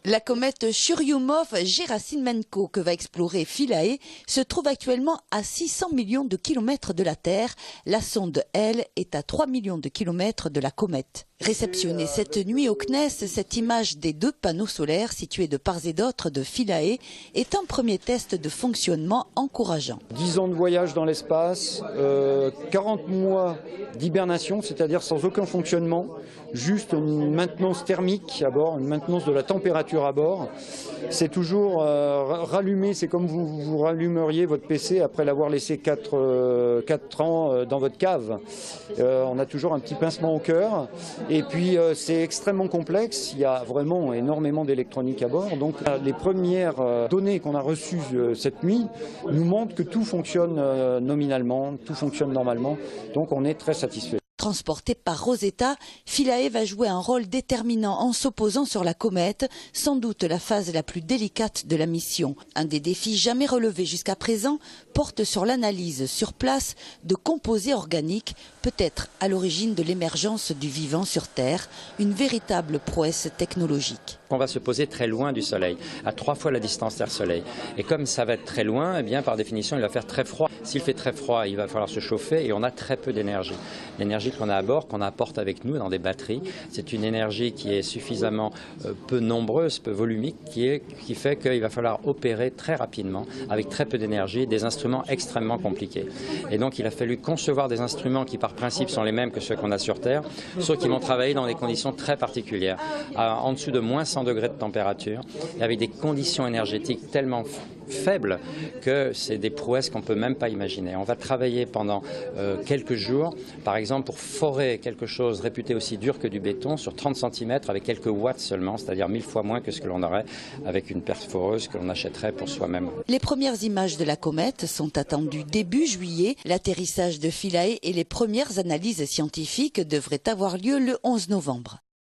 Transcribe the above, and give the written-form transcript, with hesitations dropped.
La comète Churyumov-Gerasimenko que va explorer Philae se trouve actuellement à 600 millions de kilomètres de la Terre. La sonde, elle, est à 3 millions de kilomètres de la comète. Réceptionnée cette nuit au CNES, cette image des 2 panneaux solaires situés de part et d'autre de Philae est un premier test de fonctionnement encourageant. 10 ans de voyage dans l'espace, 40 mois d'hibernation, c'est-à-dire sans aucun fonctionnement, juste une maintenance thermique à bord, une maintenance de la température à bord. C'est toujours rallumé, c'est comme vous rallumeriez votre PC après l'avoir laissé 4 ans dans votre cave. On a toujours un petit pincement au cœur. Et puis c'est extrêmement complexe, il y a vraiment énormément d'électronique à bord. Donc les premières données qu'on a reçues cette nuit nous montrent que tout fonctionne nominalement, tout fonctionne normalement. Donc on est très satisfait. Transporté par Rosetta, Philae va jouer un rôle déterminant en s'opposant sur la comète, sans doute la phase la plus délicate de la mission. Un des défis jamais relevés jusqu'à présent porte sur l'analyse sur place de composés organiques, peut-être à l'origine de l'émergence du vivant sur Terre, une véritable prouesse technologique. On va se poser très loin du Soleil, à 3 fois la distance Terre-Soleil. Et comme ça va être très loin, eh bien, par définition, il va faire très froid. S'il fait très froid, il va falloir se chauffer et on a très peu d'énergie. L'énergie qu'on a à bord, qu'on apporte avec nous dans des batteries, c'est une énergie qui est suffisamment peu nombreuse, peu volumique, qui fait qu'il va falloir opérer très rapidement, avec très peu d'énergie, des instruments extrêmement compliqués. Et donc il a fallu concevoir des instruments qui par principe sont les mêmes que ceux qu'on a sur Terre, sauf qu'ils vont travailler dans des conditions très particulières, en dessous de moins 100 degrés de température, et avec des conditions énergétiques tellement faibles que c'est des prouesses qu'on ne peut même pas imaginer. On va travailler pendant quelques jours, par exemple pour forer quelque chose réputé aussi dur que du béton sur 30 cm avec quelques watts seulement, c'est-à-dire 1000 fois moins que ce que l'on aurait avec une perforeuse que l'on achèterait pour soi-même. Les premières images de la comète sont attendues début juillet. L'atterrissage de Philae et les premières analyses scientifiques devraient avoir lieu le 11 novembre.